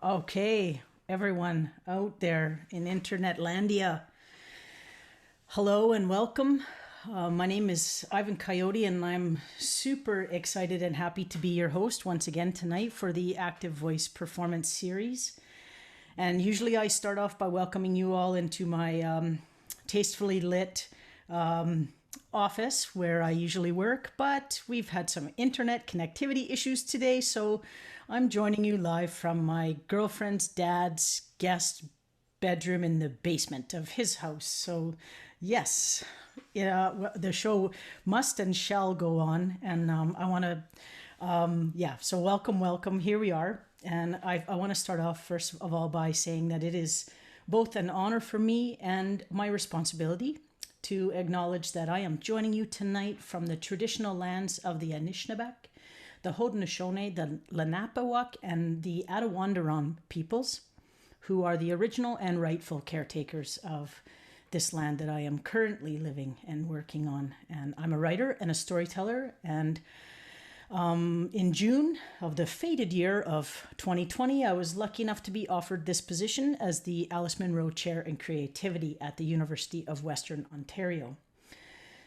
Okay, everyone out there in Internetlandia, hello and welcome. My name is Ivan Coyote, and I'm super excited and happy to be your host once again tonight for the Active Voice Performance Series. And usually I start off by welcoming you all into my tastefully lit office where I usually work, but we've had some internet connectivity issues today, so I'm joining you live from my girlfriend's dad's guest bedroom in the basement of his house. So yes, the show must and shall go on, and I want to so welcome, here we are. And I want to start off first of all by saying that it is both an honor for me and my responsibility to acknowledge that I am joining you tonight from the traditional lands of the Anishinaabe, the Haudenosaunee, the Lenape, and the Attawandaron peoples, who are the original and rightful caretakers of this land that I am currently living and working on. And I'm a writer and a storyteller, and in June of the fated year of 2020, I was lucky enough to be offered this position as the Alice Munro Chair in Creativity at the University of Western Ontario.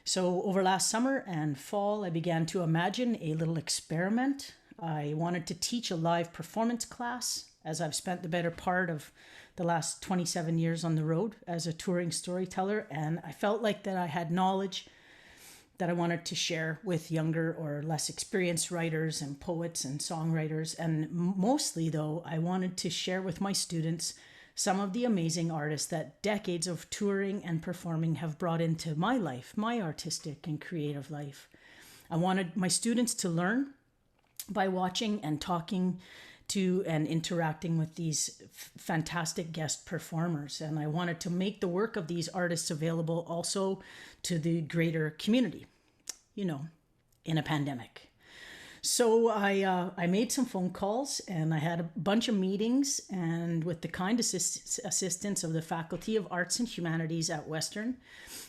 So over last summer and fall, I began to imagine a little experiment. I wanted to teach a live performance class, as I've spent the better part of the last 27 years on the road as a touring storyteller, and I felt like that I had knowledge that I wanted to share with younger or less experienced writers and poets and songwriters. And mostly, though, I wanted to share with my students some of the amazing artists that decades of touring and performing have brought into my life, my artistic and creative life. I wanted my students to learn by watching and talking to and interacting with these fantastic guest performers. And I wanted to make the work of these artists available also to the greater community, in a pandemic. So I made some phone calls, and I had a bunch of meetings, and with the kind assistance of the Faculty of Arts and Humanities at Western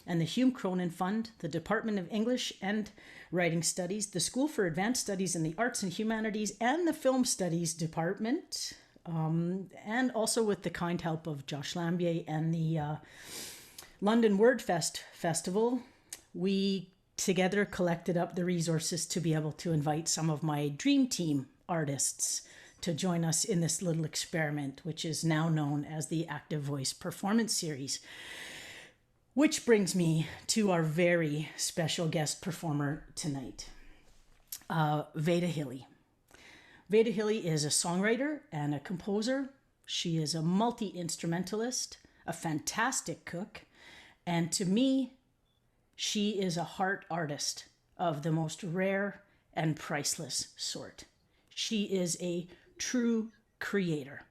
and the Hume Cronyn Fund, the Department of English and Writing Studies, the School for Advanced Studies in the Arts and Humanities, and the Film Studies Department, and also with the kind help of Josh Lambier and the London WordFest Festival, we together collected up the resources to be able to invite some of my dream team artists to join us in this little experiment, which is now known as the Active Voice Performance Series. Which brings me to our very special guest performer tonight, Veda Hille. Veda Hille is a songwriter and a composer. She is a multi-instrumentalist, a fantastic cook, and to me, she is a heart artist of the most rare and priceless sort. She is a true creator.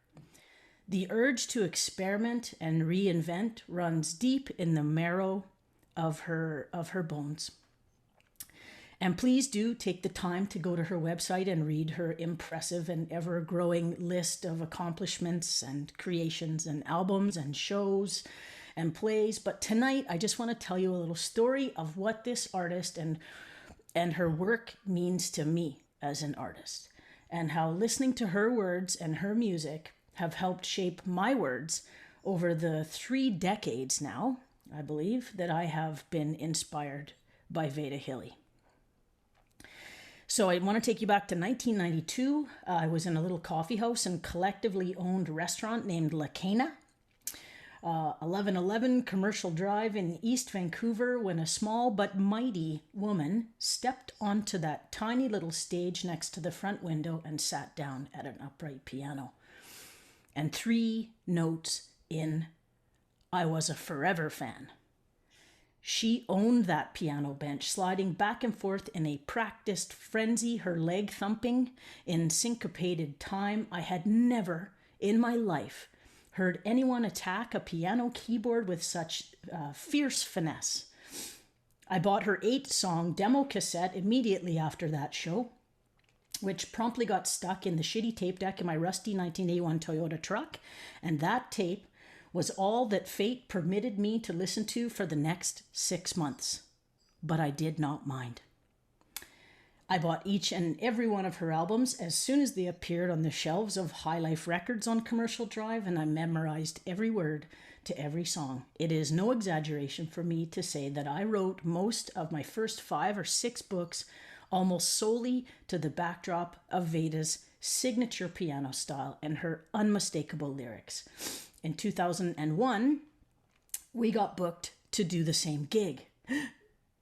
The urge to experiment and reinvent runs deep in the marrow of her bones. And please do take the time to go to her website and read her impressive and ever-growing list of accomplishments and creations and albums and shows and plays. But tonight, I just want to tell you a little story of what this artist and her work means to me as an artist, and how listening to her words and her music have helped shape my words over the 3 decades now, I believe, that I have been inspired by Veda Hille. So I want to take you back to 1992. I was in a little coffee house and collectively owned restaurant named La Cana, 1111 Commercial Drive in East Vancouver, when a small but mighty woman stepped onto that tiny little stage next to the front window and sat down at an upright piano. And 3 notes in, I was a forever fan. She owned that piano bench, sliding back and forth in a practiced frenzy, her leg thumping in syncopated time. I had never in my life heard anyone attack a piano keyboard with such fierce finesse. I bought her 8-song demo cassette immediately after that show, which promptly got stuck in the shitty tape deck in my rusty 1981 Toyota truck, and that tape was all that fate permitted me to listen to for the next 6 months. But I did not mind. I bought each and every one of her albums as soon as they appeared on the shelves of High Life Records on Commercial Drive, and I memorized every word to every song. It is no exaggeration for me to say that I wrote most of my first 5 or 6 books almost solely to the backdrop of Veda's signature piano style and her unmistakable lyrics. In 2001, we got booked to do the same gig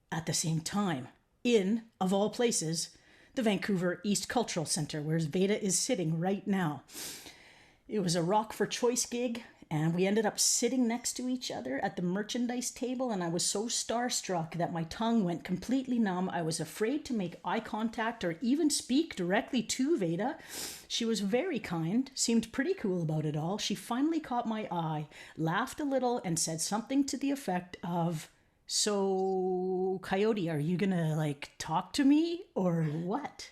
at the same time in, of all places, the Vancouver East Cultural Centre, where Veda is sitting right now. It was a Rock for Choice gig, and we ended up sitting next to each other at the merchandise table, and I was so starstruck that my tongue went completely numb. I was afraid to make eye contact or even speak directly to Veda. She was very kind, seemed pretty cool about it all. She finally caught my eye, laughed a little, and said something to the effect of, "So, Coyote, are you gonna talk to me or what?"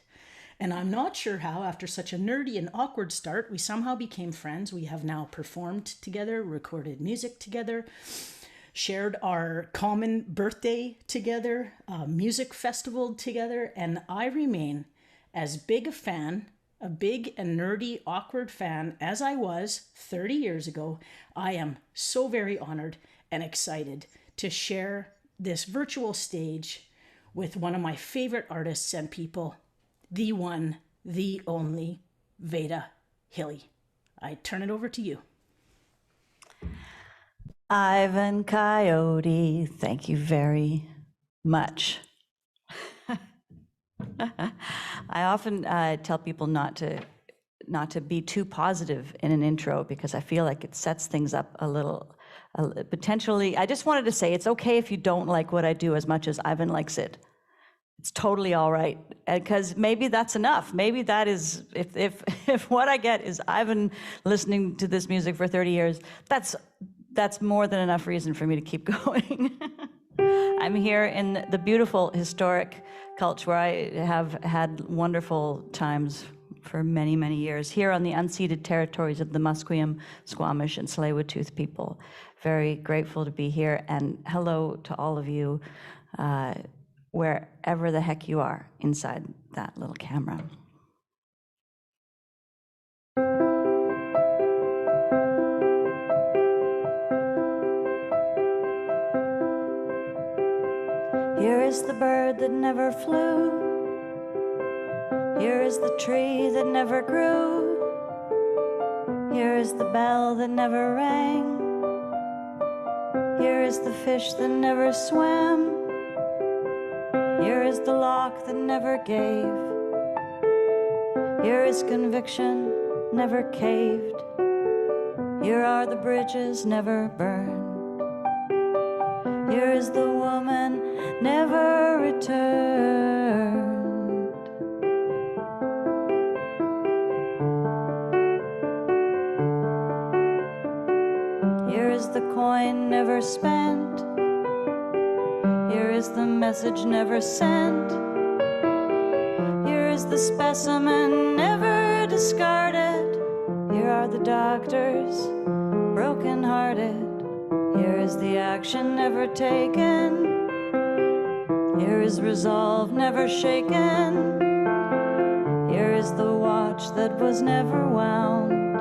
And I'm not sure how, after such a nerdy and awkward start, we somehow became friends. We have now performed together, recorded music together, shared our common birthday together, music festival together, and I remain as big a big and nerdy, awkward fan as I was 30 years ago. I am so very honored and excited to share this virtual stage with one of my favorite artists and people, the one, the only, Veda Hille. I turn it over to you. Ivan Coyote, thank you very much. I often tell people not to be too positive in an intro because I feel like it sets things up a little potentially. I just wanted to say it's okay if you don't like what I do as much as Ivan likes it. It's totally all right, because maybe that's enough. Maybe that is, if what I get is Ivan listening to this music for 30 years, that's more than enough reason for me to keep going. I'm here in the beautiful historic Cultch, where I have had wonderful times for many, many years, here on the unceded territories of the Musqueam, Squamish, and Tsleil-Waututh people. Very grateful to be here, and hello to all of you, wherever the heck you are inside that little camera. Here is the bird that never flew. Here is the tree that never grew. Here is the bell that never rang. Here is the fish that never swam. Here is the lock that never gave. Here is conviction never caved. Here are the bridges never burned. Here is the woman never returned. Here is the coin never spent. Here is the message never sent. Here is the specimen never discarded. Here are the doctors broken-hearted. Here is the action never taken. Here is resolve never shaken. Here is the watch that was never wound.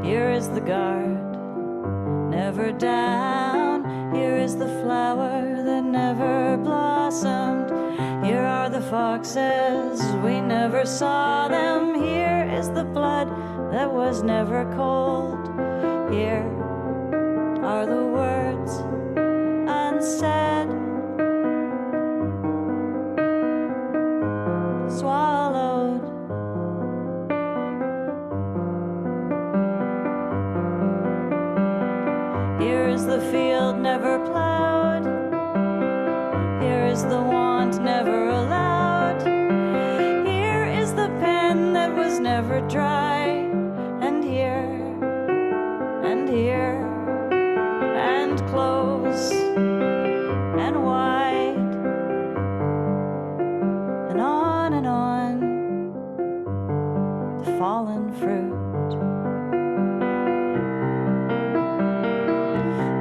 Here is the guard never down. Here is the flower that never blossomed. Here are the foxes, we never saw them. Here is the blood that was never cold. Here are the words unsaid, swallowed. Here is the field never plowed. Here is the want never allowed. Here is the pen that was never dry. And here, and here, and close, and wide, and on, the fallen fruit,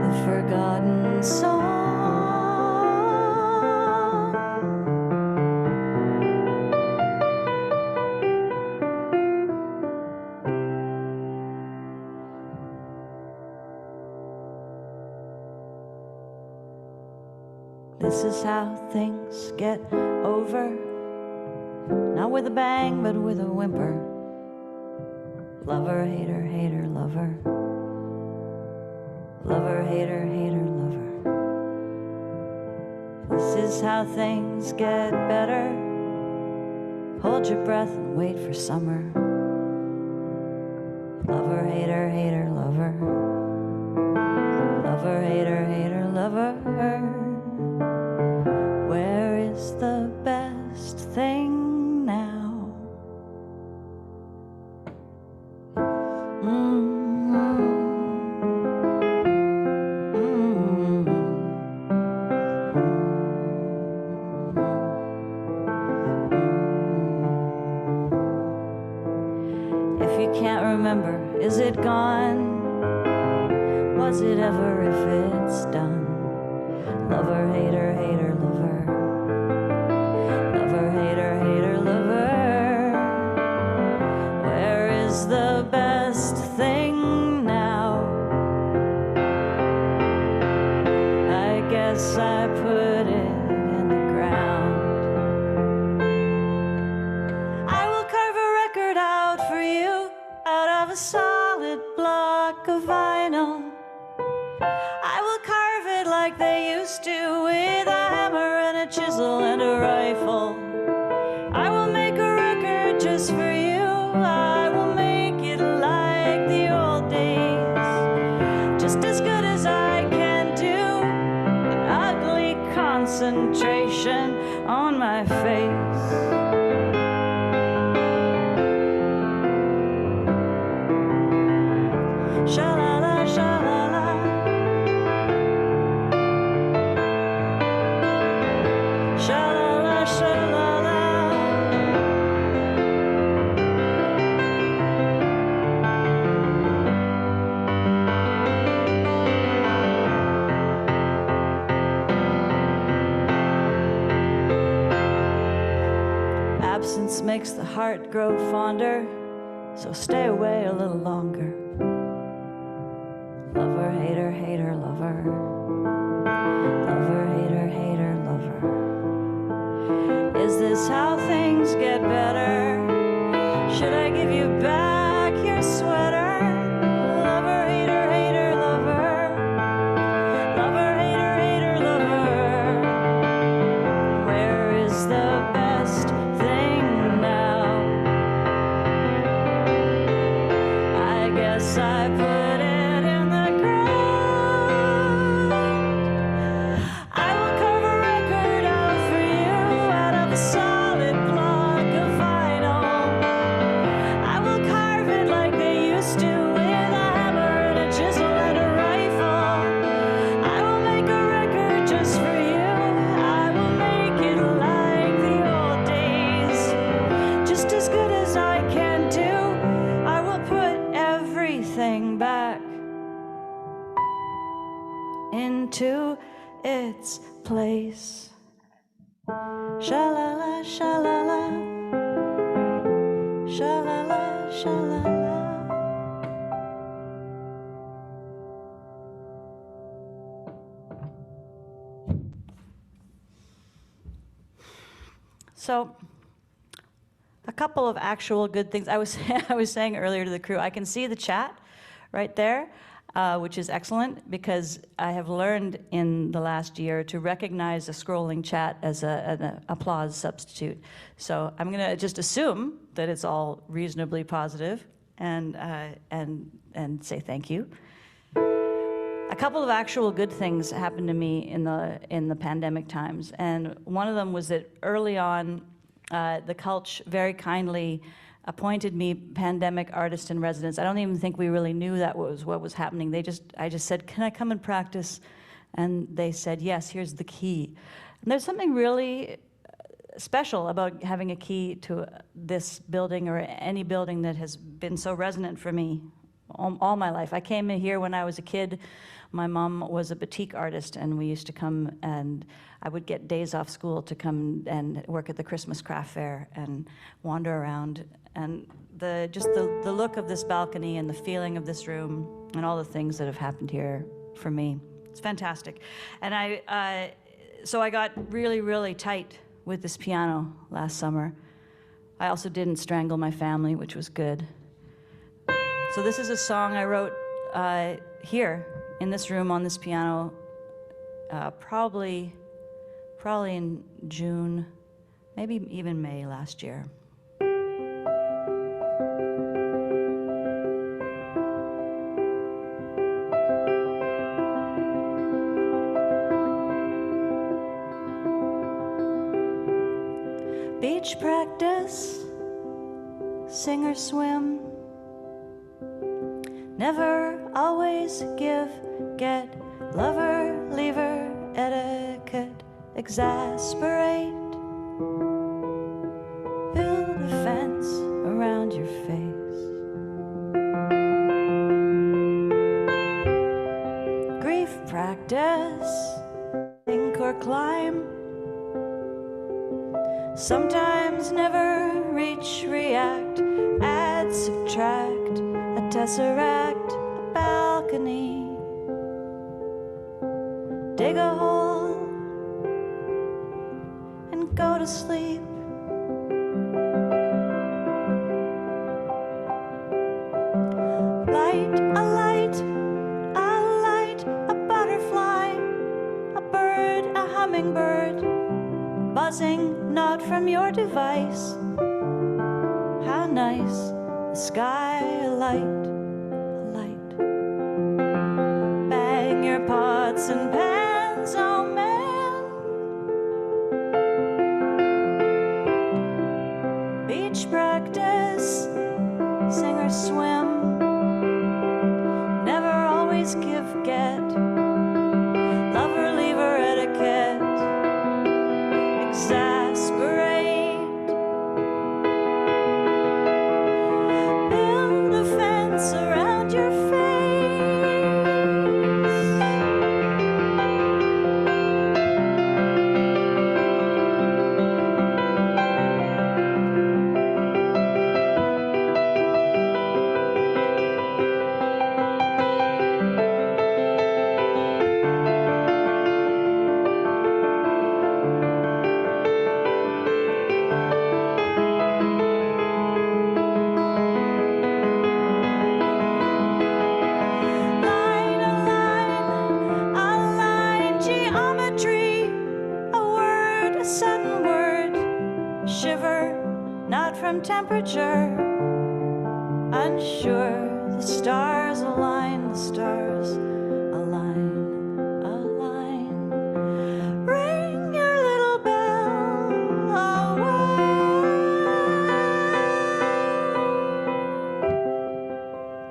the forgotten song. This is how things get over. Not with a bang, but with a whimper. Lover, hater, hater, lover. Lover, hater, hater, lover. This is how things get better. Hold your breath and wait for summer. Lover, hater, hater, lover. Lover, hater, hater, lover. Where is the best thing now? If you can't remember, is it gone? Was it ever if it's done? Lover, hater, hater, lover. Lover, hater, hater, lover. Where is the best thing now? I guess I put it in the ground. I will carve a record out for you out of a solid block of vinyl. I will carve it like they used to, with a hammer and a chisel and a rifle. I will make a record just for you. I will make it like the old days, just as good as I can do. An ugly concentration on my face. Sha-la-la, sha-la-la. Sha-la-la, sha-la-la. Absence makes the heart grow fonder, so stay away a little longer. Lover, hater, hater, lover. Lover, hater, hater, lover. Is this how things get better? Should I give you back your sweater? Lover, hater, hater, lover. Lover, hater, hater, lover. Where is the best thing now? I guess I put it in the ground. I will carve a record out for you out of a solid block of vinyl. I will carve it like they used to, with a hammer and a chisel and a rifle. I will make a record just for you. I will make it like the old days, just as good as I can do. I will put everything back into its place. Sha-la-la, sha-la-la. Sha-la-la, sha-la-la. So, a couple of actual good things. I was saying earlier to the crew, I can see the chat right there, which is excellent, because I have learned in the last year to recognize a scrolling chat as an applause substitute. So I'm going to just assume that it's all reasonably positive and say thank you. A couple of actual good things happened to me in the pandemic times, and one of them was that early on, the Cultch very kindly appointed me pandemic artist in residence. I don't even think we really knew that was what was happening. I just said, "Can I come and practice?" And they said, "Yes, here's the key." And there's something really special about having a key to this building, or any building that has been so resonant for me all my life. I came in here when I was a kid. My mom was a batik artist, and we used to come, and I would get days off school to come and work at the Christmas craft fair and wander around. And the look of this balcony and the feeling of this room and all the things that have happened here for me, it's fantastic. And so I got really, really tight with this piano last summer. I also didn't strangle my family, which was good. So this is a song I wrote here in this room on this piano, probably in June, maybe even May last year. Beach practice, sing or swim. Never, always, give, get, lover, leaver, etiquette, exasperate. Build a fence around your face. Grief practice, think or climb. Sometimes never reach, react, add, subtract, a tesseract, a balcony. Dig a hole and go to sleep. Light, a light, a light, a butterfly, a bird, a hummingbird, buzzing not from your device. How nice, the sky alight, a light. Bang your pots and pans, oh man. Beach practice, sing or swim. Never, always, give, get, lover, leaver, etiquette, exasperate. Build a fence around your temperature, unsure, the stars align, the stars align, align. Ring your little bell away.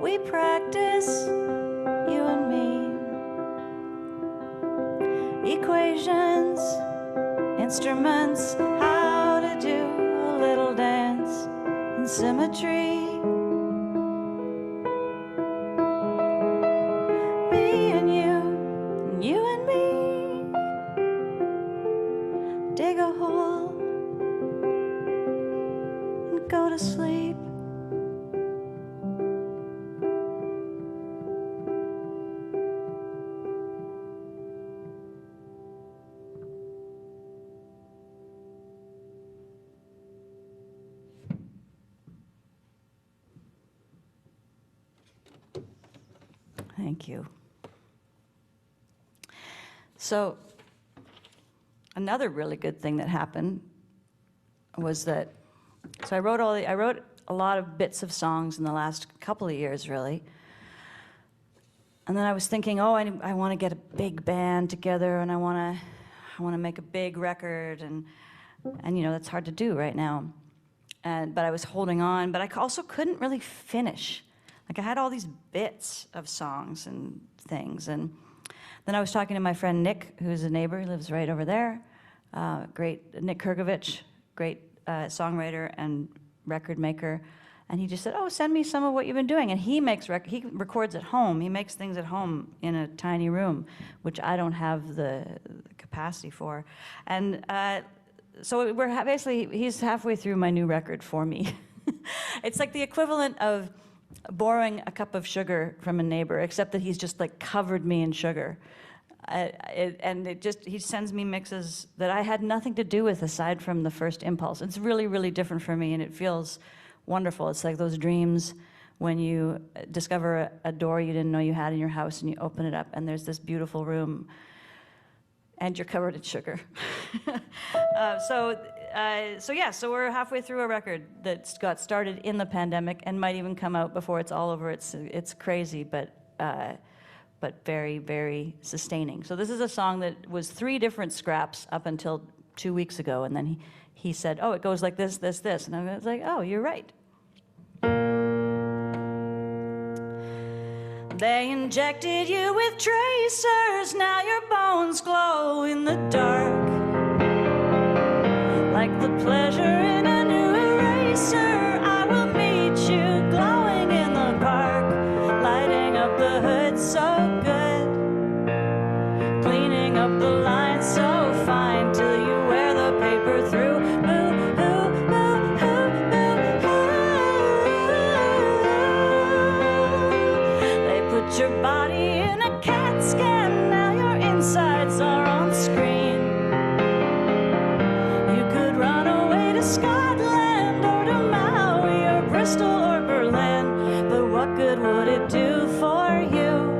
We practice, you and me, equations, instruments, how to do a little dance in symmetry. Me and you and me, dig a hole and go to sleep. Thank you. So, another really good thing that happened was that, so I wrote a lot of bits of songs in the last couple of years, really. And then I was thinking, oh, I want to get a big band together, and I want to make a big record, and you know, that's hard to do right now. But I was holding on, but I also couldn't really finish. Like, I had all these bits of songs and things, and then I was talking to my friend Nick, who's a neighbor. He lives right over there. Great, Nick Kurgovich, great songwriter and record maker. And he just said, oh, send me some of what you've been doing. And he records at home. He makes things at home in a tiny room, which I don't have the capacity for. And so he's halfway through my new record for me. It's like the equivalent of borrowing a cup of sugar from a neighbor, except that he's just like covered me in sugar. he sends me mixes that I had nothing to do with aside from the first impulse. It's really, really different for me, and it feels wonderful. It's like those dreams when you discover a door you didn't know you had in your house, and you open it up, and there's this beautiful room, and you're covered in sugar. So we're halfway through a record that got started in the pandemic and might even come out before it's all over. It's crazy, but very, very sustaining. So this is a song that was 3 different scraps up until 2 weeks ago, and then he said, oh, it goes like this, this, this, and I was like, oh, you're right. They injected you with tracers, now your bones glow in the dark, like the pleasure in a new eraser. I will meet you glowing in the park, lighting up the hood so good, cleaning up the lines so fine till you wear the paper through. Boo, boo, boo, boo, boo, boo. They put your body in a CAT scan, now your insides are on screen. You could run away to Scotland or to Maui or Bristol or Berlin, but what good would it do for you?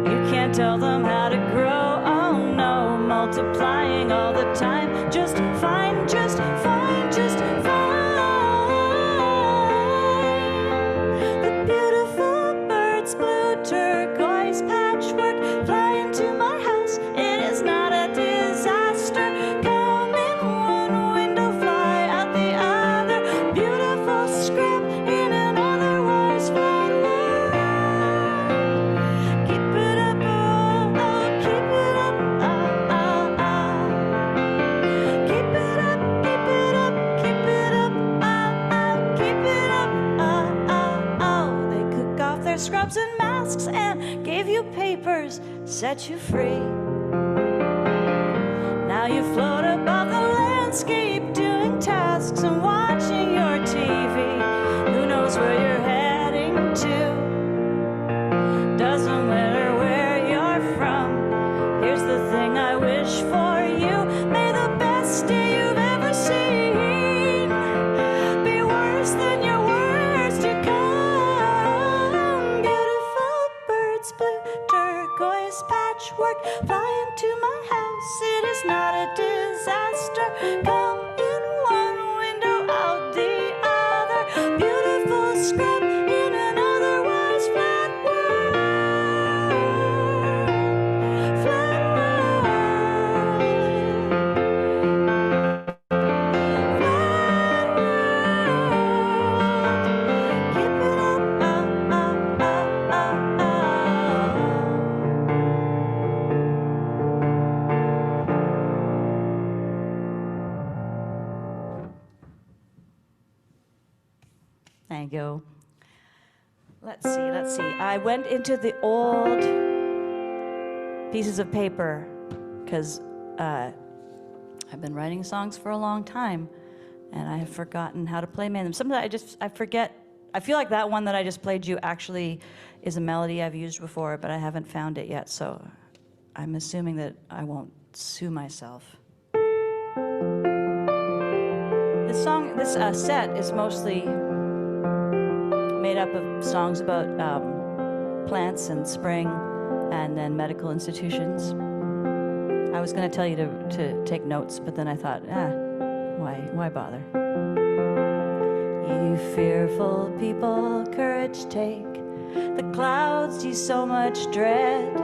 You can't tell them how to grow, oh no, multiplying all the time. Just fine, just fine, just fine. The beautiful birds, blue turquoise patchwork, fly into my house, it is not a disaster. Come in one window, fly out the other. Beautiful scrap in an otherwise flat world. Keep it up, oh, oh, keep it up, oh, oh, oh. Keep it up, keep it up, keep it up, oh, oh, keep it up, oh, oh, oh. They cook off their scrubs and masks and gave you papers, set you free. Now you float above the landscape, doing tasks and watching your TV. Who knows where you're heading to? Doesn't matter where you're from. Here's the thing I wish for you. May the best day you've ever seen be worse than your worst to come. Beautiful birds, blue turquoise patchwork, fly into my house, it is not a disaster. Come in one window, out the other. Beautiful scrap in an otherwise flat world. Flat world. Flat world. Keep it up, oh, oh, oh, oh, oh. Thank you. Let's see. I went into the old pieces of paper because I've been writing songs for a long time, and I have forgotten how to play them. Sometimes I forget. I feel like that one that I just played you actually is a melody I've used before, but I haven't found it yet, so I'm assuming that I won't sue myself. This set is mostly made up of songs about plants and spring and then medical institutions. I was going to tell you to take notes, but then I thought, why bother? You fearful people, courage take. The clouds you so much dread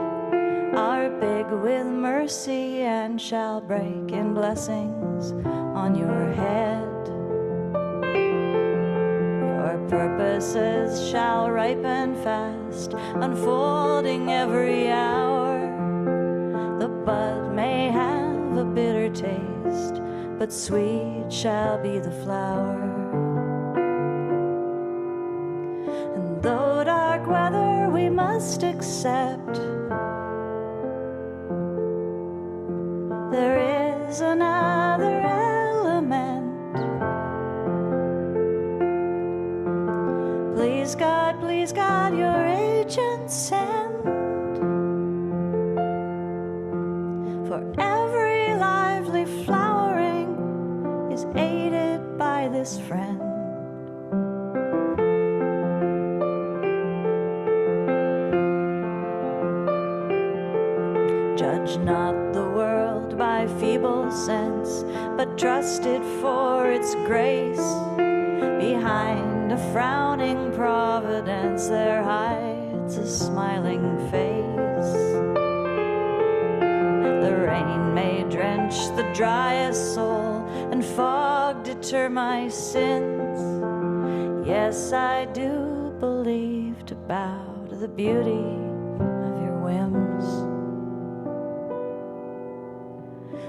are big with mercy and shall break in blessings on your head. Your purposes shall ripen fast, unfolding every hour. The bud may have a bitter taste, but sweet shall be the flower. And though dark weather we must accept, there is another element. Please God, your agent send aided by this friend. Judge not the world by feeble sense, but trust it for its grace. Behind a frowning providence there hides a smiling face. The rain may drench the driest soul, and fog deter my sins. Yes, I do believe to bow to the beauty of your whims.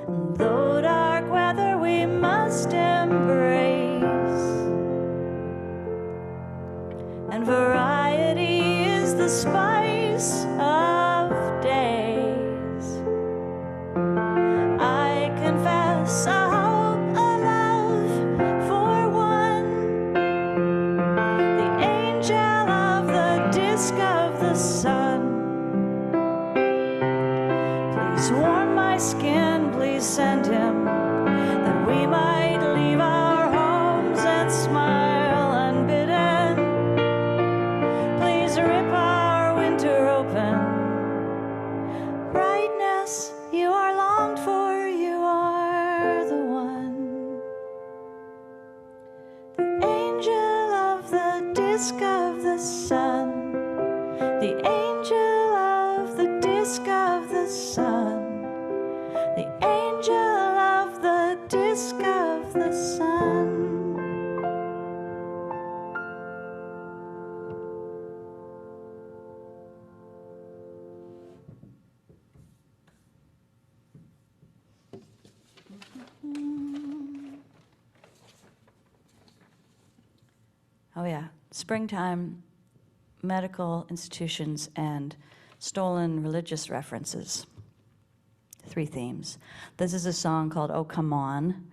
And though dark weather we must embrace, and variety is the spice of days, I confess a hope, a love for one, the angel of the disk of the sun. Please warm my skin, please send him, that we might leave our homes and smile unbidden. Please rip our winter open. Brightness, you are longed for, you are the one. The angel of the disk of the sun. The angel of the disk of the sun. The angel of the disk of the sun. Oh yeah, springtime, medical institutions, and stolen religious references. 3 themes. This is a song called "Oh Come On,"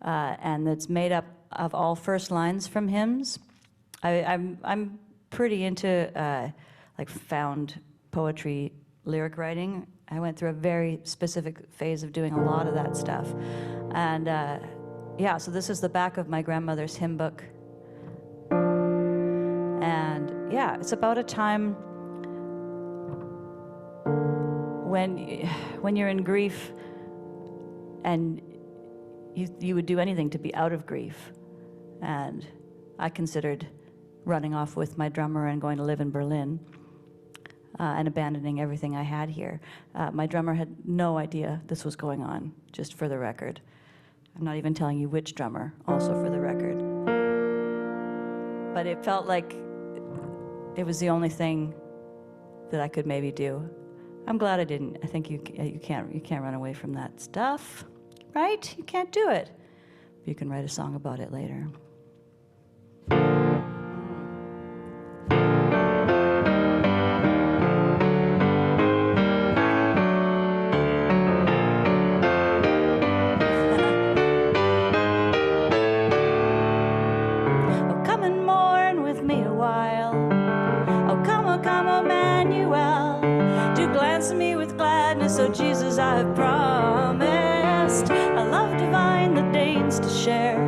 and it's made up of all first lines from hymns. I'm pretty into like found poetry, lyric writing. I went through a very specific phase of doing a lot of that stuff, and yeah. So this is the back of my grandmother's hymn book, and yeah, it's about a time when you're in grief and you would do anything to be out of grief. And I considered running off with my drummer and going to live in Berlin and abandoning everything I had here. My drummer had no idea this was going on, just for the record. I'm not even telling you which drummer, also for the record. But it felt like it was the only thing that I could maybe do. I'm glad I didn't. I think you can't run away from that stuff, right? You can't do it. You can write a song about it later. Oh, come and mourn with me a while. Oh, come, Emmanuel. Do glance at me with gladness, oh Jesus, I have promised a love divine that deigns to share.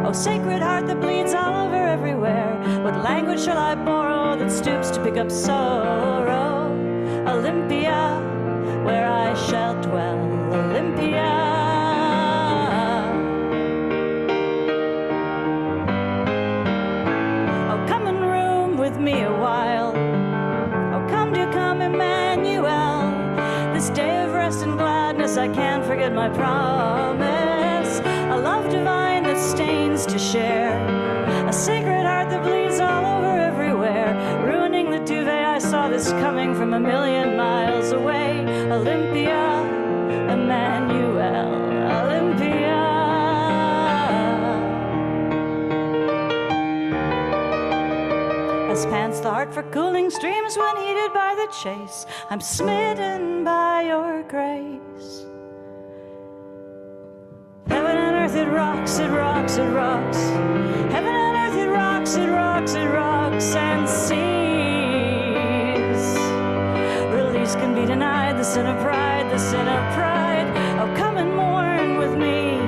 Oh, sacred heart that bleeds all over everywhere, what language shall I borrow that stoops to pick up sorrow? Olympia, where I shall dwell, Olympia. Oh, come and room with me a while. Come, Emmanuel. This day of rest and gladness, I can't forget my promise. A love divine that stains to share. A sacred heart that bleeds all over everywhere. Ruining the duvet, I saw this coming from a million miles away. Olympia, Emmanuel, Olympia. As pants the heart for cooling streams when heated by the chase, I'm smitten by your grace. Heaven and earth, it rocks, it rocks, it rocks. Heaven and earth, it rocks, it rocks, it rocks, and seas. Release can be denied, the sin of pride, the sin of pride. Oh, come and mourn with me.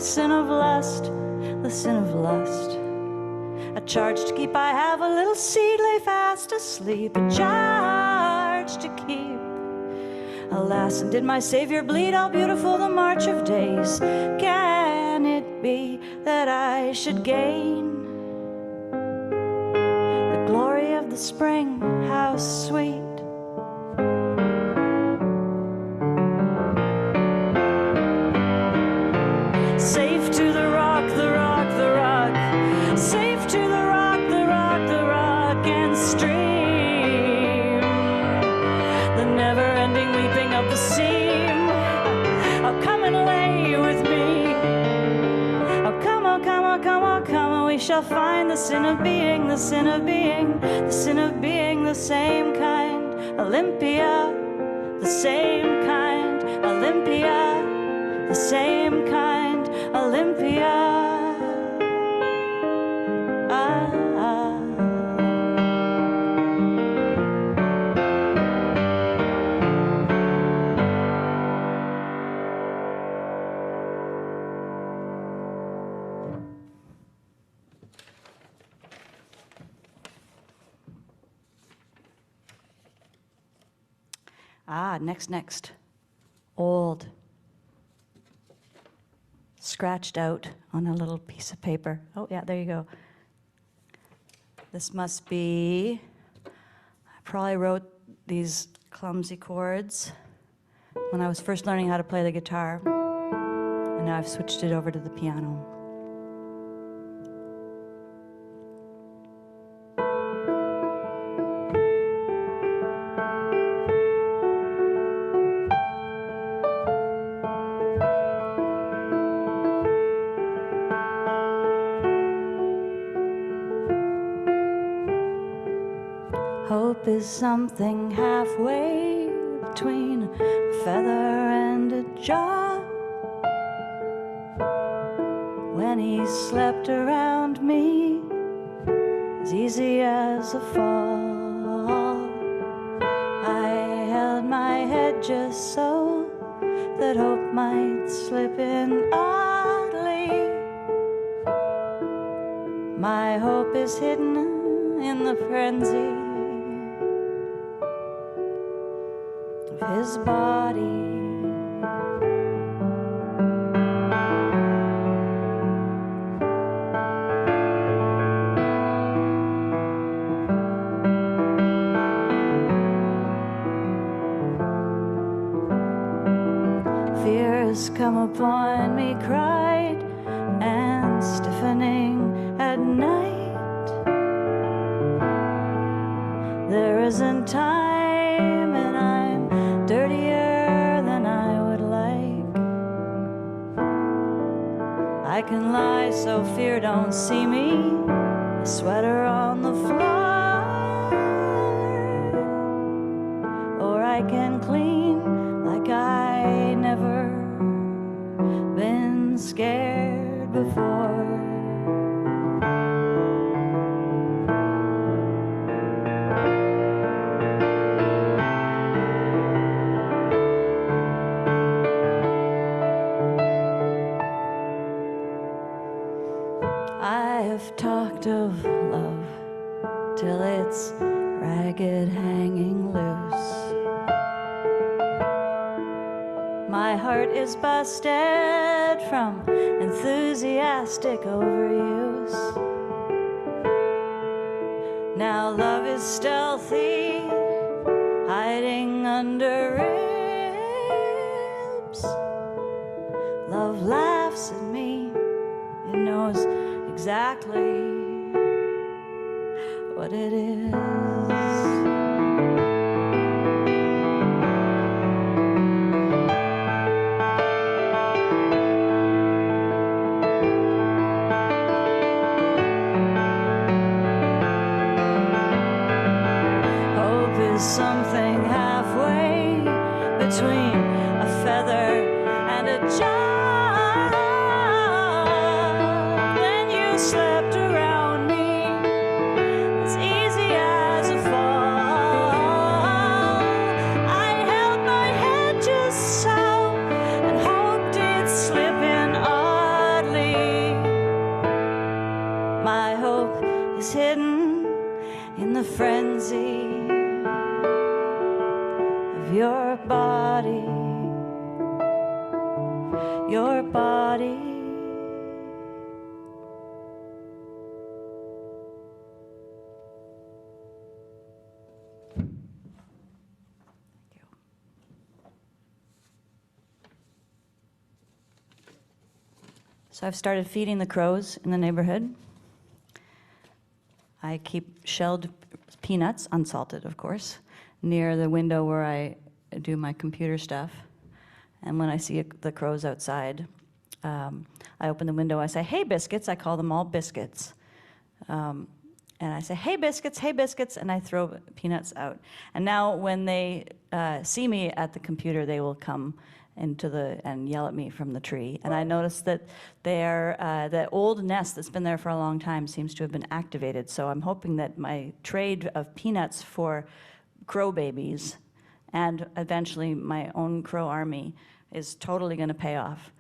sin of lust, the sin of lust. A charge to keep, I have a little seed lay fast asleep, a charge to keep. Alas, and did my Savior bleed all beautiful the march of days? Can it be that I should gain the glory of the spring? How sweet. Safe to the rock, the rock, the rock. Safe to the rock, the rock, the rock and stream. The never-ending weeping of the seam. Oh, come and lay with me. Oh, come, oh, come, oh, come, oh, come, oh, we shall find the sin of being, the sin of being, the sin of being the same kind. Olympia, the same kind. Olympia, the same kind. Olympia. Next. Old. Scratched out on a little piece of paper. Oh, yeah, there you go. This must be, I probably wrote these clumsy chords when I was first learning how to play the guitar, and now I've switched it over to the piano. Hope is something halfway between a feather and a job. When he slept around me, as easy as a fall, I held my head just so that hope might slip in oddly. My hope is hidden in the frenzy his body. Fear has come upon me, cried and stiffening at night. There isn't time and I'm dirtier than I would like. I can lie so fear don't see me, a sweater on the floor, or I can clean like I never been scared before. I've talked of love till it's ragged, hanging loose. My heart is busted from enthusiastic overuse. Now love is stealthy, hiding under ribs. Love laughs at me, it knows exactly what it is. Hope is something halfway between a feather and a jar. Slept around me as easy as a fall. I held my head just so and hoped it'd slip in oddly. So I've started feeding the crows in the neighborhood. I keep shelled peanuts, unsalted of course, near the window where I do my computer stuff. And when I see the crows outside, I open the window, I say, "Hey, biscuits." I call them all biscuits. And I say, hey, biscuits, and I throw peanuts out. And now when they see me at the computer, they will come and yell at me from the tree. And I noticed that the old nest that's been there for a long time seems to have been activated. So I'm hoping that my trade of peanuts for crow babies and eventually my own crow army is totally going to pay off.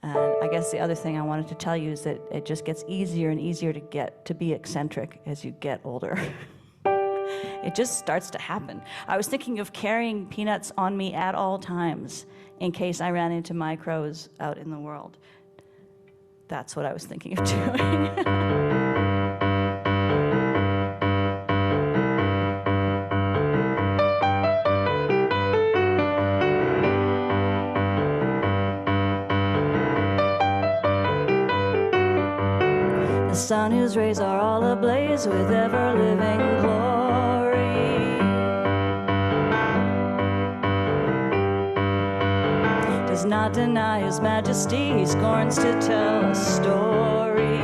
And I guess the other thing I wanted to tell you is that it just gets easier and easier to be eccentric as you get older. It just starts to happen. I was thinking of carrying peanuts on me at all times in case I ran into my crows out in the world. That's what I was thinking of doing. The sun whose rays are all ablaze with ever-living glory does not deny his majesty, he scorns to tell a story.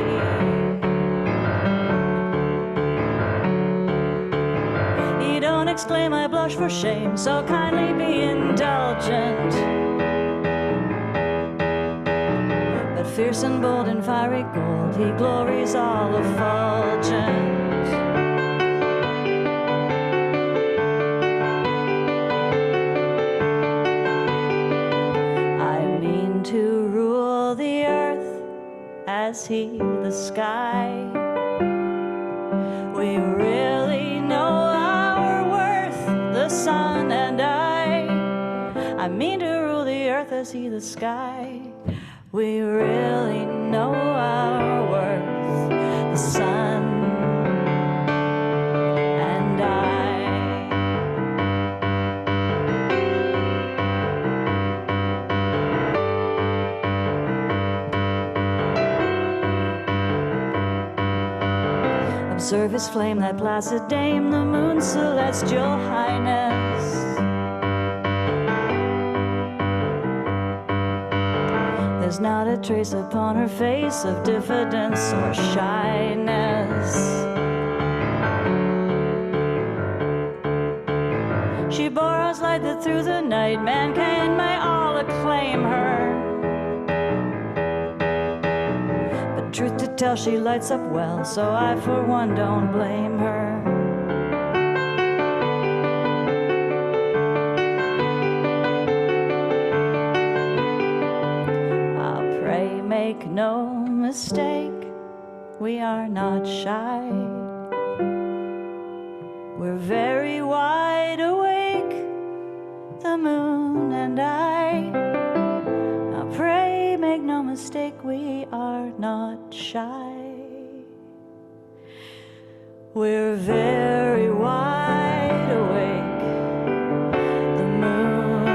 He don't exclaim, I blush for shame, so kindly be indulgent. Fierce and bold and fiery gold, he glories all effulgent. I mean to rule the earth as he the sky. We really know our worth, the sun and I mean to rule the earth as he the sky. We really know our worth, the sun and Observe his flame, that placid dame, the moon's celestial highness. There's not a trace upon her face of diffidence or shyness. She bore us light that through the night mankind may all acclaim her. But truth to tell, she lights up well, so I for one don't blame her. Make no mistake, we are not shy. We're very wide awake, the moon and I. Now pray make no mistake, we are not shy. We're very wide awake, the moon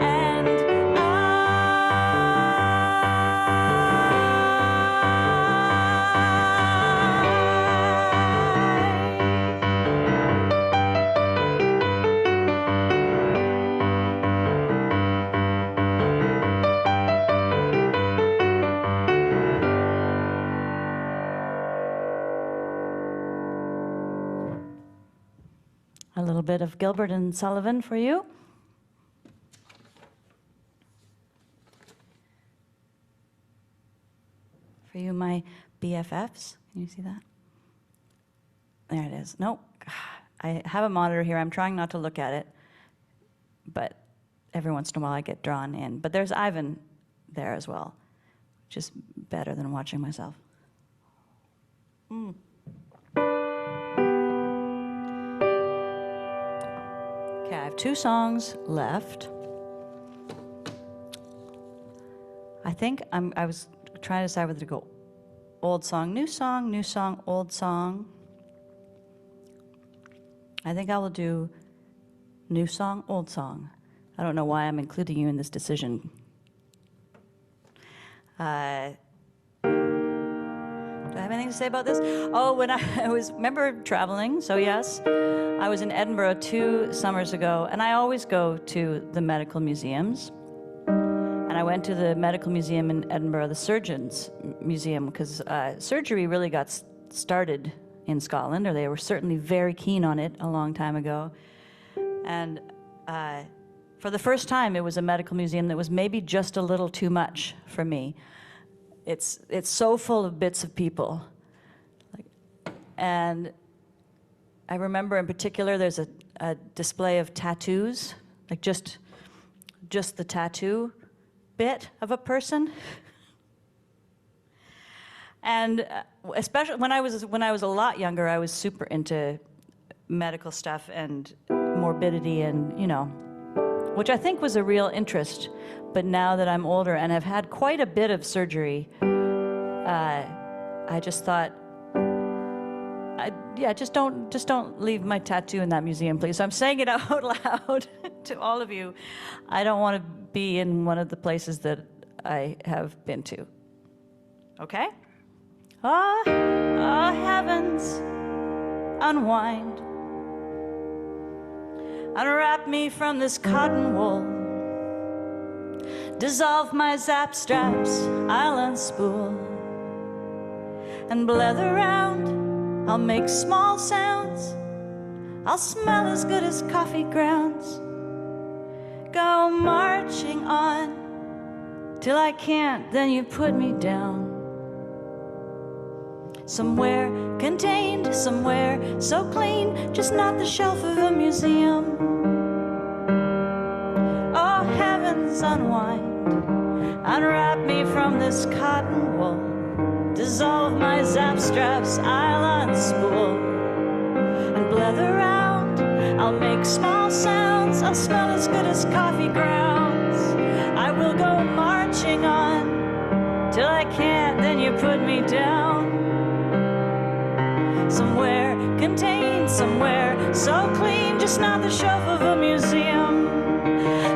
and a little bit of Gilbert and Sullivan for you. For you, my BFFs. Can you see that? There it is. Nope. I have a monitor here. I'm trying not to look at it, but every once in a while I get drawn in. But there's Ivan there as well, which is better than watching myself. Okay, I have 2 songs left. I think I was trying to decide whether to go old song, new song, old song. I think I will do new song, old song. I don't know why I'm including you in this decision. Do I have anything to say about this? Oh, when I remember traveling, so yes. I was in Edinburgh 2 summers ago, and I always go to the medical museums. And I went to the medical museum in Edinburgh, the Surgeons Museum, because surgery really got started in Scotland, or they were certainly very keen on it a long time ago. And for the first time, it was a medical museum that was maybe just a little too much for me. It's so full of bits of people. And I remember in particular, there's a display of tattoos, like just the tattoo bit of a person. And especially when I was a lot younger, I was super into medical stuff and morbidity and, which I think was a real interest. But now that I'm older and have had quite a bit of surgery, I just thought, just don't leave my tattoo in that museum, please. So I'm saying it out loud to all of you. I don't want to be in one of the places that I have been to. Okay? Ah, heavens, unwind. Unwrap me from this cotton wool. Dissolve my zap straps, I'll unspool. And blether round, I'll make small sounds. I'll smell as good as coffee grounds. Go marching on, till I can't, then you put me down. Somewhere contained, somewhere so clean, just not the shelf of a museum. Oh, heavens, unwind. Unwrap me from this cotton wool. Dissolve my zap straps, I'll unspool. And blether round, I'll make small sounds. I'll smell as good as coffee grounds. I will go marching on, till I can't, then you put me down. Somewhere contained, somewhere so clean, just not the shelf of a museum.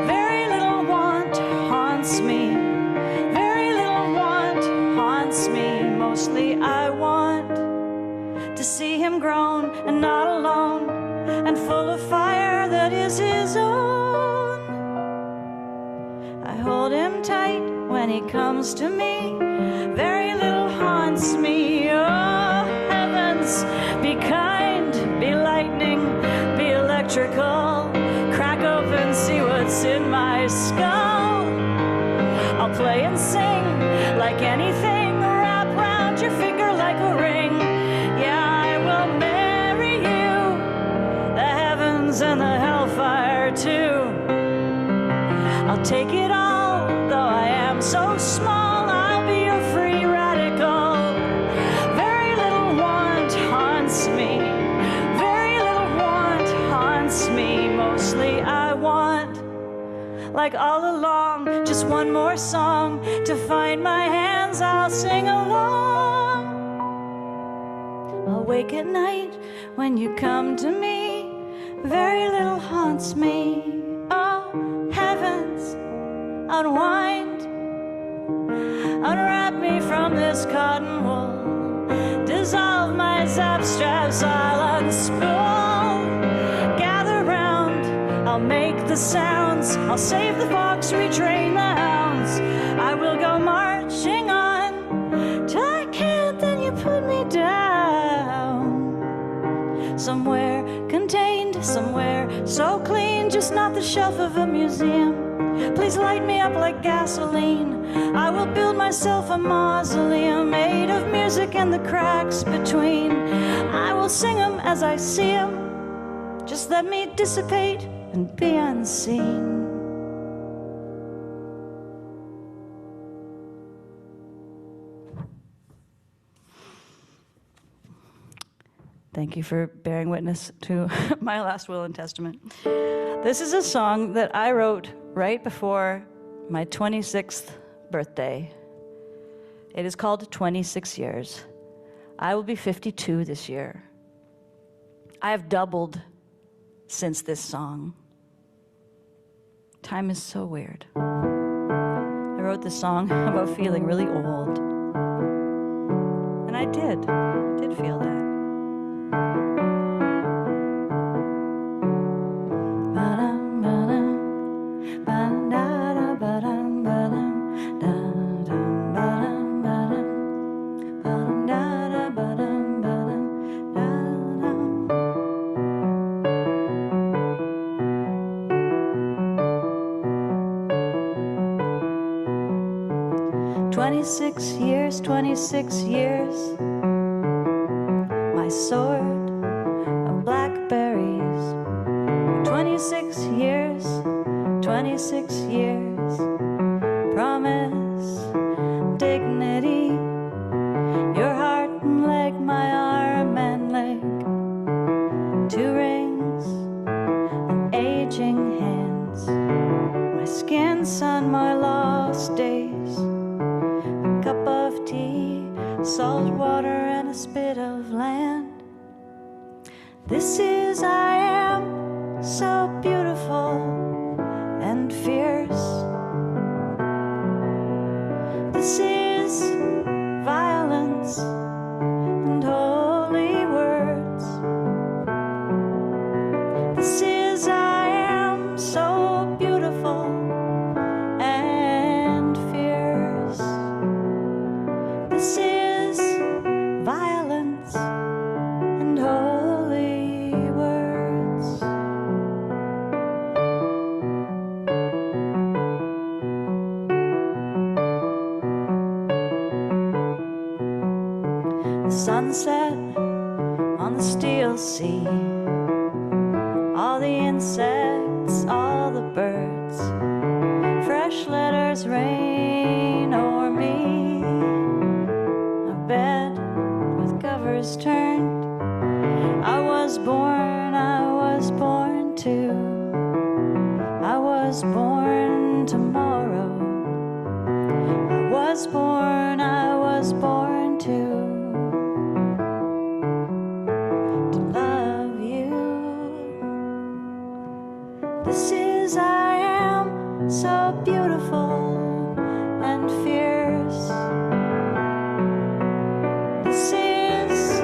Very little want haunts me. Very little want haunts me. Mostly I want to see him grown and not alone, and full of fire that is his own. I hold him tight when he comes to me. Very little haunts me. Oh, heavens, be kind, be lightning, be electrical. Crack open, see what's in my skull. I'll play and sing like anything. Wrap round your finger like a ring. Yeah, I will marry you. The heavens and the hellfire too. I'll take it all, though I am so small. I'll be your free radical. Very little want haunts me. Very little want haunts me. Mostly I want, like all along, just one more song to find my hands. I'll sing along. I'll wake at night when you come to me. Very little haunts me. Oh, heavens, unwind. Unwrap me from this cotton wool. Dissolve my zap straps, I'll unspool. Gather round, I'll make the sounds. I'll save the fox, retrain the hounds. I will go marching on, till I can't, then you put me down. Somewhere contained, somewhere so clean, just not the shelf of a museum. Please light me up like gasoline. I will build myself a mausoleum made of music and the cracks between. I will sing 'em as I see 'em. Just let me dissipate and be unseen. Thank you for bearing witness to my last will and testament. This is a song that I wrote right before my 26th birthday. It is called 26 Years. I will be 52 this year. I have doubled since this song. Time is so weird. I wrote this song about feeling really old. And I did feel that. Twenty-six years, my sword of blackberries. 26 years, promise, dignity, your heart and leg, my arm and leg, 2 rings and aging hands, my skin, sun, my lost days, a cup of tea, salt water and a spit of land. This is I am, so beautiful and fierce. This is violence and holy words. This is I am, so beautiful and fierce. This is violence and holy words. The sunset on the steel sea, all the insects, all the birds, fresh letters rain over me, a bed with covers turned. I was born to, I was born tomorrow. I was born to love you. This is I am, so beautiful and fierce. This is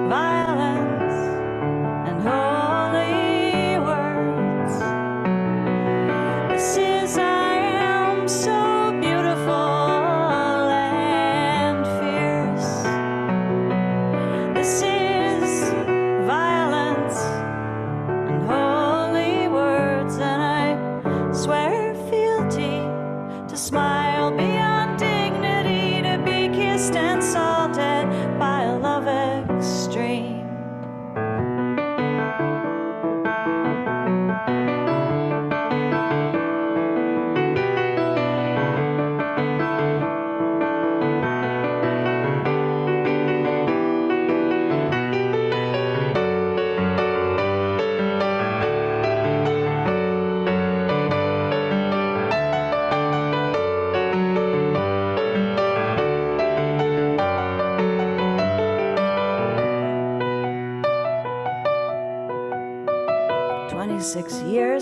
violence and holy words. This is I am, so beautiful and fierce. This is violence and holy words, and I swear fealty to smile beyond dignity, to be kissed and salted by a love extreme.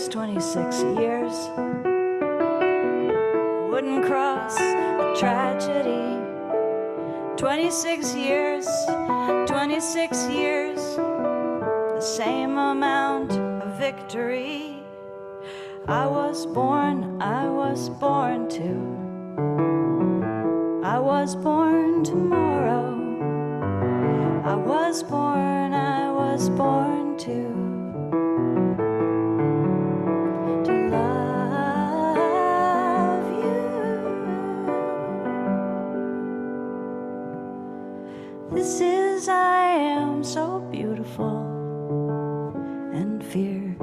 Twenty-six years, wouldn't cross a tragedy. 26 years, the same amount of victory. I was born to, I was born tomorrow. I was born to love you. This is I am, so beautiful and fierce.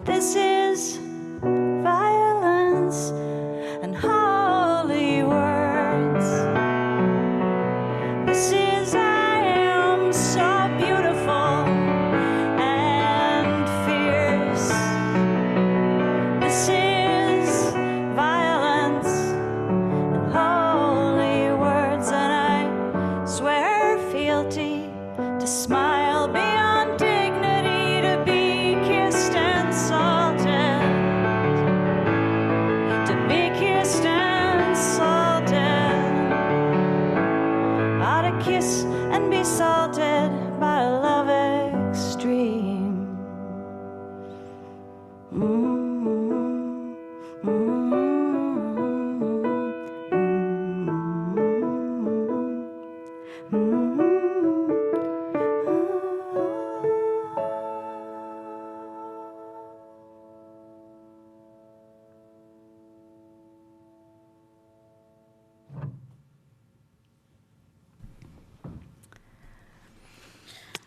This is violence and holy words. This is I am, so beautiful and fierce. This is violence and holy words, and I swear fealty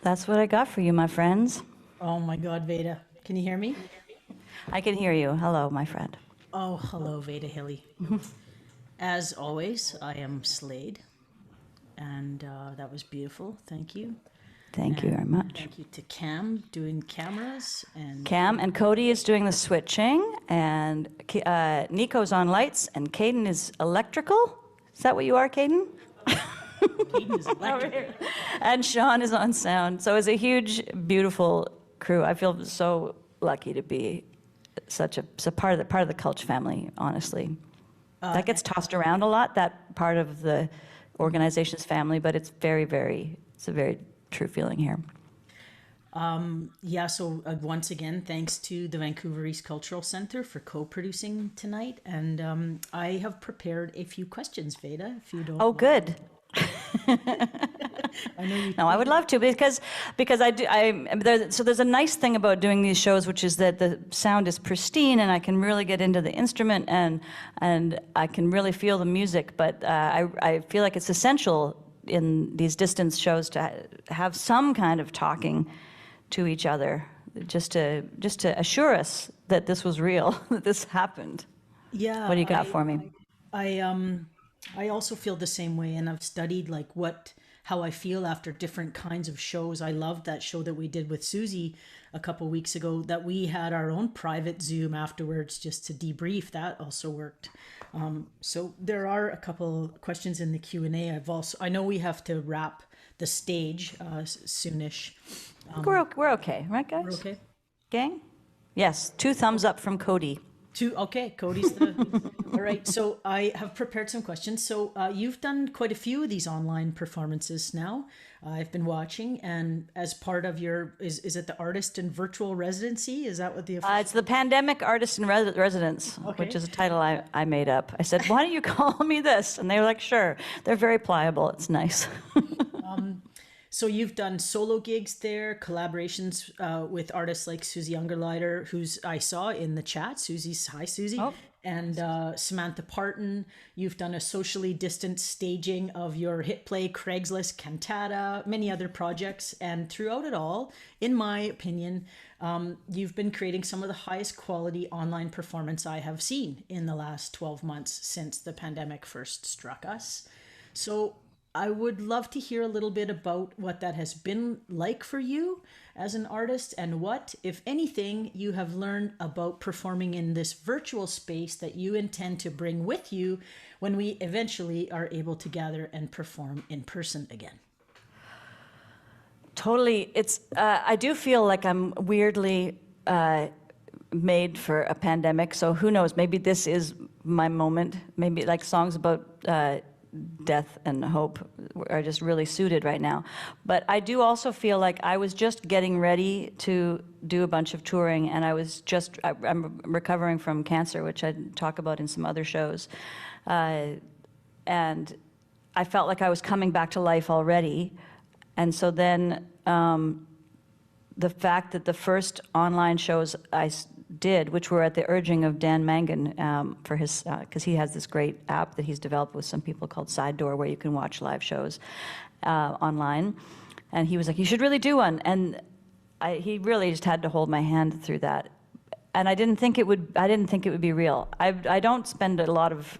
That's what I got for you, my friends. Oh my God, Veda. Can you hear me? I can hear you. Hello, my friend. Oh, hello, Veda Hille. As always, I am Slade, and that was beautiful. Thank you. Thank you very much. Thank you to Cam doing cameras and Cam and Cody is doing the switching, and Nico's on lights, and Caden is electrical. Is that what you are, Caden? Caden is electric. And Sean is on sound. So it's a huge, beautiful crew. I feel so lucky to be such a part of the Cultch family, honestly. That gets tossed around a lot, that part of the organization's family, but it's a very true feeling here. So once again, thanks to the Vancouver East Cultural Centre for co-producing tonight. And I have prepared a few questions, Veda, if you don't Oh, mind. good. I know you. No, I would love to because I do. So there's a nice thing about doing these shows, which is that the sound is pristine, and I can really get into the instrument, and I can really feel the music. But I feel like it's essential in these distance shows to have some kind of talking to each other, just to assure us that this was real, that this happened. Yeah. What do you got for me? I also feel the same way, and I've studied how I feel after different kinds of shows. I loved that show that we did with Susie a couple weeks ago, that we had our own private Zoom afterwards just to debrief. That also worked. So there are a couple questions in the Q&A. I know we have to wrap the stage soonish. We're okay, right, guys? We're okay. Gang? Yes, 2 thumbs up from Cody. Okay, Cody's all right. So I have prepared some questions. So you've done quite a few of these online performances now. I've been watching, and as part of your, is it the artist in virtual residency? Is that what the It's the Pandemic Artist in Residence, Okay. which is a title I made up. I said, why don't you call me this? And they were like, sure. They're very pliable. It's nice. So you've done solo gigs there, collaborations with artists like Susie Ungerleider, who's I saw in the chat. Hi, Susie. Oh. And Samantha Parton. You've done a socially distanced staging of your hit play Craigslist Cantata, many other projects. And throughout it all, in my opinion, you've been creating some of the highest quality online performance I have seen in the last 12 months since the pandemic first struck us. So I would love to hear a little bit about what that has been like for you as an artist, and what, if anything, you have learned about performing in this virtual space that you intend to bring with you when we eventually are able to gather and perform in person again. Totally. I do feel like I'm weirdly made for a pandemic, so who knows, maybe this is my moment. Maybe like songs about death and hope are just really suited right now. But I do also feel like I was just getting ready to do a bunch of touring, and I'm recovering from cancer, which I talk about in some other shows. And I felt like I was coming back to life already. And so then the fact that the first online shows I did, which were at the urging of Dan Mangan for his, because he has this great app that he's developed with some people called Side Door, where you can watch live shows online. And he was like, you should really do one. And he really just had to hold my hand through that. And I didn't think it would be real. I don't spend a lot of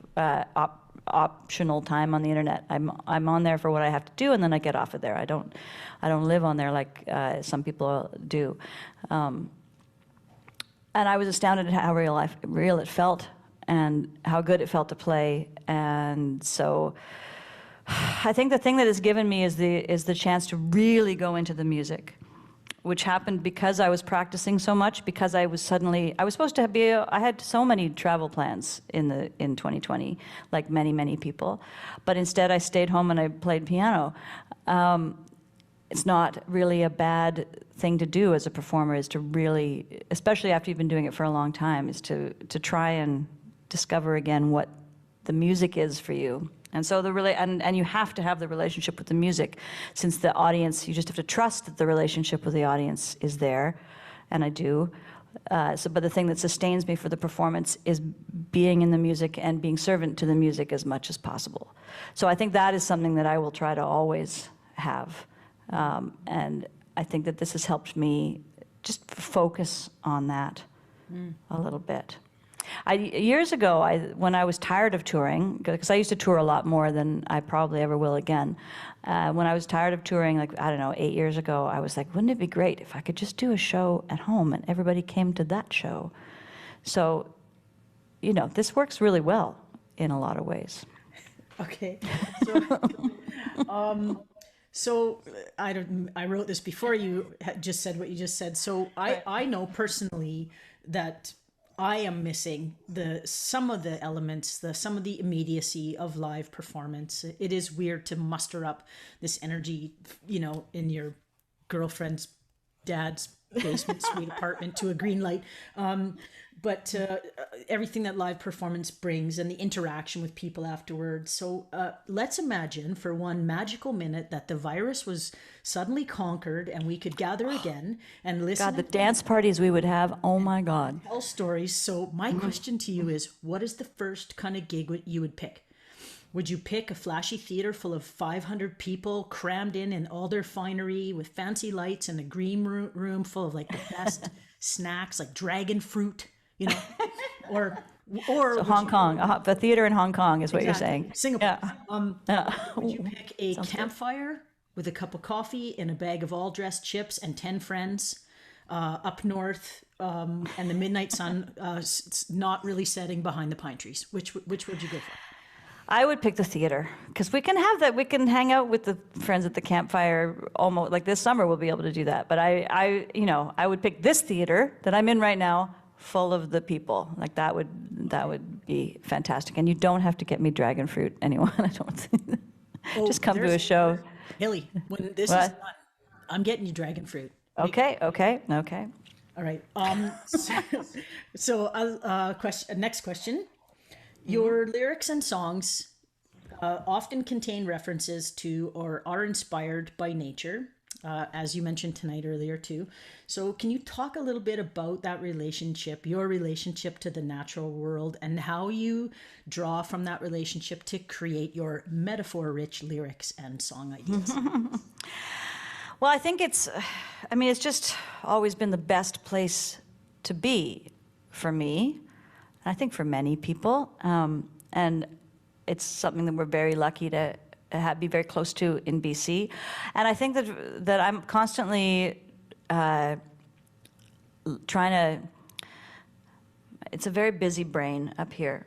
optional time on the internet. I'm on there for what I have to do, and then I get off of there. I don't live on there like some people do. And I was astounded at how real it felt, and how good it felt to play. And so I think the thing that has given me is the chance to really go into the music, which happened because I was practicing so much, because I was supposed to be, I had so many travel plans in 2020, like many people, but instead I stayed home and I played piano. It's not really a bad thing to do as a performer, is to really, especially after you've been doing it for a long time, is to try and discover again what the music is for you. And so and you have to have the relationship with the music, since the audience, you just have to trust that the relationship with the audience is there, and I do. But the thing that sustains me for the performance is being in the music and being servant to the music as much as possible. So I think that is something that I will try to always have. And I think that this has helped me just focus on that a little bit. Years ago, when I was tired of touring, because I used to tour a lot more than I probably ever will again, when I was tired of touring, like, I don't know, 8 years ago, I was like, wouldn't it be great if I could just do a show at home and everybody came to that show? So, you know, this works really well in a lot of ways. Okay. So I wrote this before you had just said what you just said. So I know personally that I am missing some of the elements, some of the immediacy of live performance. It is weird to muster up this energy, you know, in your girlfriend's dad's basement suite apartment to a green light. But everything that live performance brings and the interaction with people afterwards. So let's imagine for one magical minute that the virus was suddenly conquered and we could gather again and listen. God, the dance parties we would have, oh my God. Tell stories. So my question to you is, what is the first kind of gig you would pick? Would you pick a flashy theater full of 500 people crammed in all their finery with fancy lights and a green room full of like the best snacks like dragon fruit? You know, or so Hong Kong, the theater in Hong Kong is what you're saying. Singapore. Yeah. Would you pick a campfire with a cup of coffee and a bag of all-dressed chips and 10 friends up north, and the midnight sun not really setting behind the pine trees? Which would you go for? I would pick the theater because we can have that. We can hang out with the friends at the campfire almost like this summer. We'll be able to do that. But I would pick this theater that I'm in right now, full of the people. Like that would be fantastic. And you don't have to get me dragon fruit, anyone. I don't think. Just come to a show. Hilly, when this is done, I'm getting you dragon fruit. Okay. All right. Next question. Your lyrics and songs often contain references to or are inspired by nature, as you mentioned tonight earlier too. So can you talk a little bit about that relationship, your relationship to the natural world, and how you draw from that relationship to create your metaphor-rich lyrics and song ideas? Well, I think it's just always been the best place to be for me, and I think for many people. And it's something that we're very lucky to be very close to in BC. And I think that I'm constantly trying to, it's a very busy brain up here,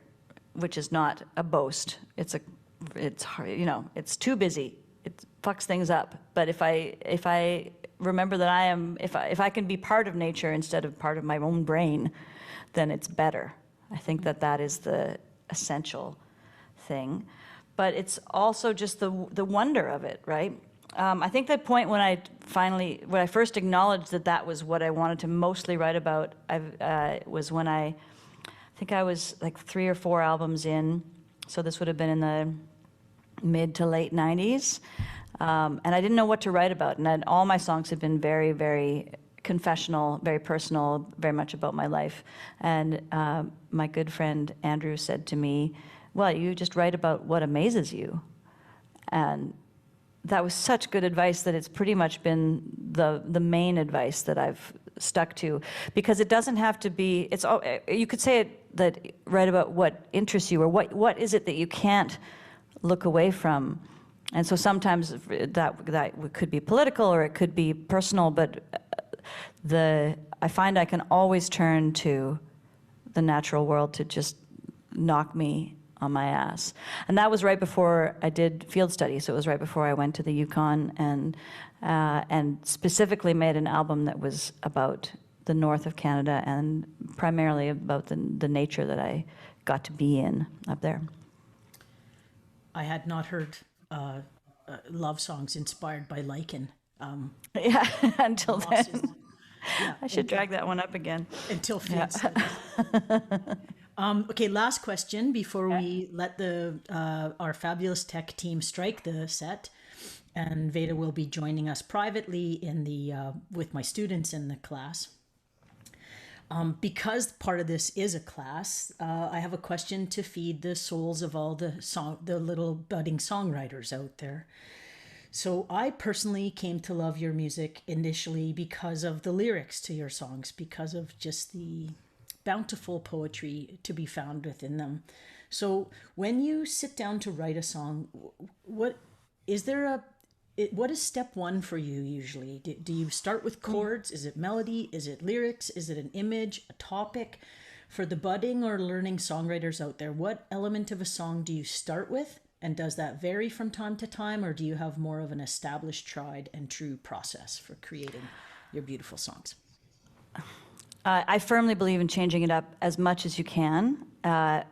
which is not a boast. It's it's too busy. It fucks things up. But if I remember that if I can be part of nature instead of part of my own brain, then it's better. I think that is the essential thing. But it's also just the wonder of it, right? I think the point when I first acknowledged that was what I wanted to mostly write about, was when I think I was like 3 or 4 albums in. So this would have been in the mid to late 90s. And I didn't know what to write about. And all my songs had been very, very confessional, very personal, very much about my life. And my good friend Andrew said to me, well, you just write about what amazes you. And that was such good advice that it's pretty much been the main advice that I've stuck to, because it doesn't have to be, you could say that write about what interests you, or what is it that you can't look away from. And so sometimes that could be political or it could be personal, but I find I can always turn to the natural world to just knock me on my ass. And that was right before I did field studies. So it was right before I went to the Yukon and specifically made an album that was about the north of Canada and primarily about the nature that I got to be in up there. I had not heard love songs inspired by lichen. Yeah, until then. Yeah, I should drag that one up again. Until field studies. Okay, last question before we let our fabulous tech team strike the set, and Veda will be joining us privately with my students in the class. Because part of this is a class, I have a question to feed the souls of all the little budding songwriters out there. So I personally came to love your music initially because of the lyrics to your songs, because of just the bountiful poetry to be found within them. So when you sit down to write a song, what is there a what is step one for you usually? Do you start with chords? Is it melody? Is it lyrics? Is it an image, a topic? For the budding or learning songwriters out there, what element of a song do you start with? And does that vary from time to time, or do you have more of an established, tried and true process for creating your beautiful songs? I firmly believe in changing it up as much as you can, and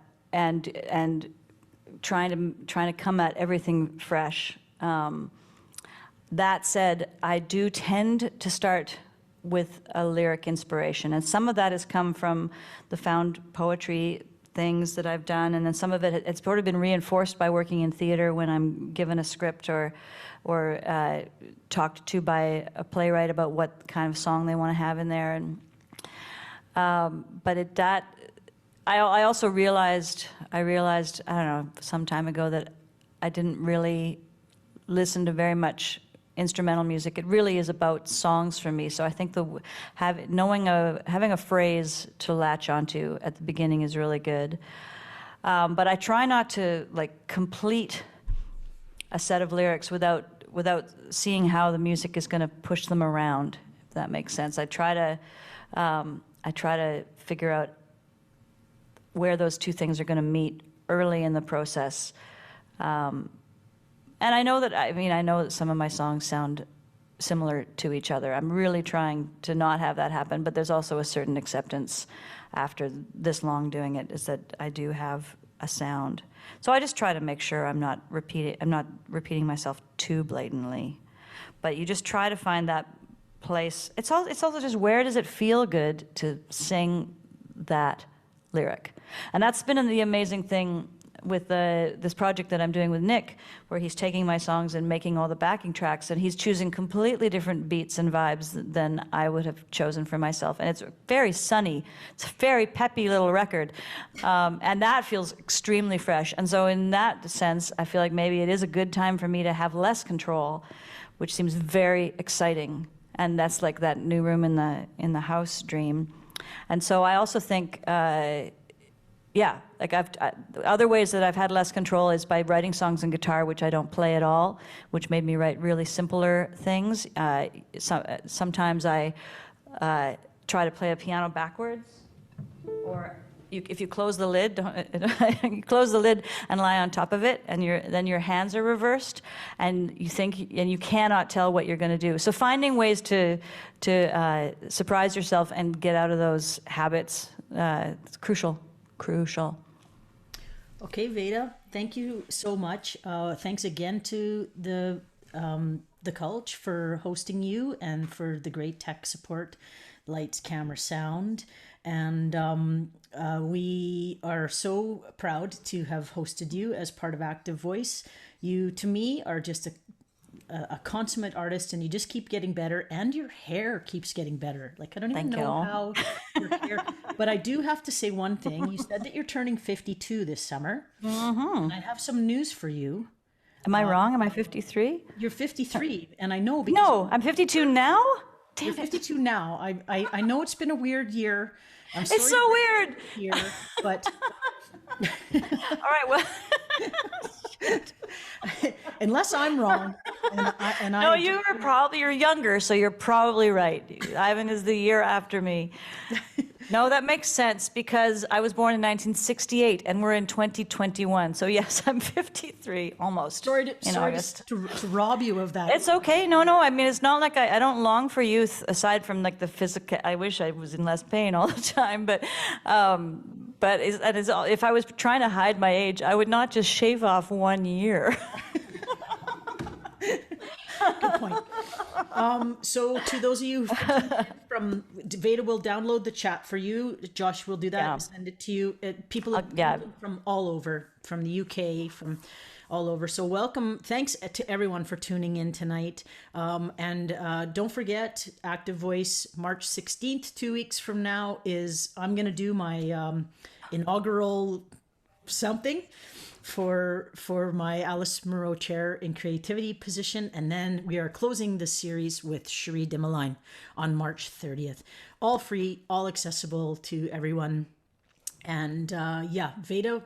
trying to come at everything fresh. That said, I do tend to start with a lyric inspiration, and some of that has come from the found poetry things that I've done, and then some of it's sort of been reinforced by working in theater when I'm given a script or talked to by a playwright about what kind of song they want to have in there. And I also realized I don't know, some time ago that I didn't really listen to very much instrumental music. It really is about songs for me. So I think having a phrase to latch onto at the beginning is really good. But I try not to complete a set of lyrics without seeing how the music is going to push them around, if that makes sense. I try to figure out where those two things are going to meet early in the process. And I know that some of my songs sound similar to each other. I'm really trying to not have that happen, but there's also a certain acceptance after this long doing it, is that I do have a sound. So I just try to make sure I'm not repeating myself too blatantly. But you just try to find that place. It's also just, where does it feel good to sing that lyric? And that's been the amazing thing with this project that I'm doing with Nick, where he's taking my songs and making all the backing tracks, and he's choosing completely different beats and vibes than I would have chosen for myself. And it's very sunny. It's a very peppy little record. And that feels extremely fresh. And so in that sense, I feel like maybe it is a good time for me to have less control, which seems very exciting. And that's like that new room in the house dream. And so I also think, other ways that I've had less control is by writing songs on guitar, which I don't play at all, which made me write really simpler things. Sometimes I try to play a piano backwards, or if you close the lid, you close the lid and lie on top of it, and then your hands are reversed, and you cannot tell what you're going to do. So finding ways to surprise yourself and get out of those habits, it's crucial. Okay, Veda, thank you so much. Thanks again to the Cultch for hosting you, and for the great tech support, lights, camera, sound. And we are so proud to have hosted you as part of Active Voice. You, to me, are just a consummate artist, and you just keep getting better, and your hair keeps getting better. Like, I don't even know how your hair, but I do have to say one thing. You said that you're turning 52 this summer. Mm-hmm. I have some news for you. Am I wrong? Am I 53? You're 53, and I know because no, I'm 52 now? Damn, you're 52 now. I know it's been a weird year. I'm sorry, it's so weird. Here, but all right, well. Unless I'm wrong, no, you're younger, so you're probably right. Ivan is the year after me. No, that makes sense, because I was born in 1968 and we're in 2021. So yes, I'm 53 almost. Sorry to rob you of that. It's okay. No. I mean, it's not like I don't long for youth, aside from like the physical. I wish I was in less pain all the time, but if I was trying to hide my age, I would not just shave off 1 year. Good point. So to those of you from Veda will download the chat for you. Josh will do that and send it to you. People from all over, from the UK, from all over. So welcome. Thanks to everyone for tuning in tonight. And don't forget, Active Voice, March 16th, 2 weeks from now, I'm going to do my inaugural something. for my Alice Munro Chair in Creativity position. And then we are closing the series with Cherie Dimaline on March 30th. All free, all accessible to everyone. And Veda,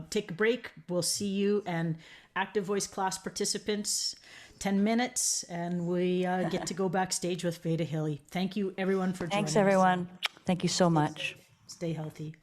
take a break. We'll see you and active voice class participants 10 minutes, and we get to go backstage with Veda Hille. Thank you, everyone, for joining us. Thanks, everyone. Thank you so much. Stay healthy.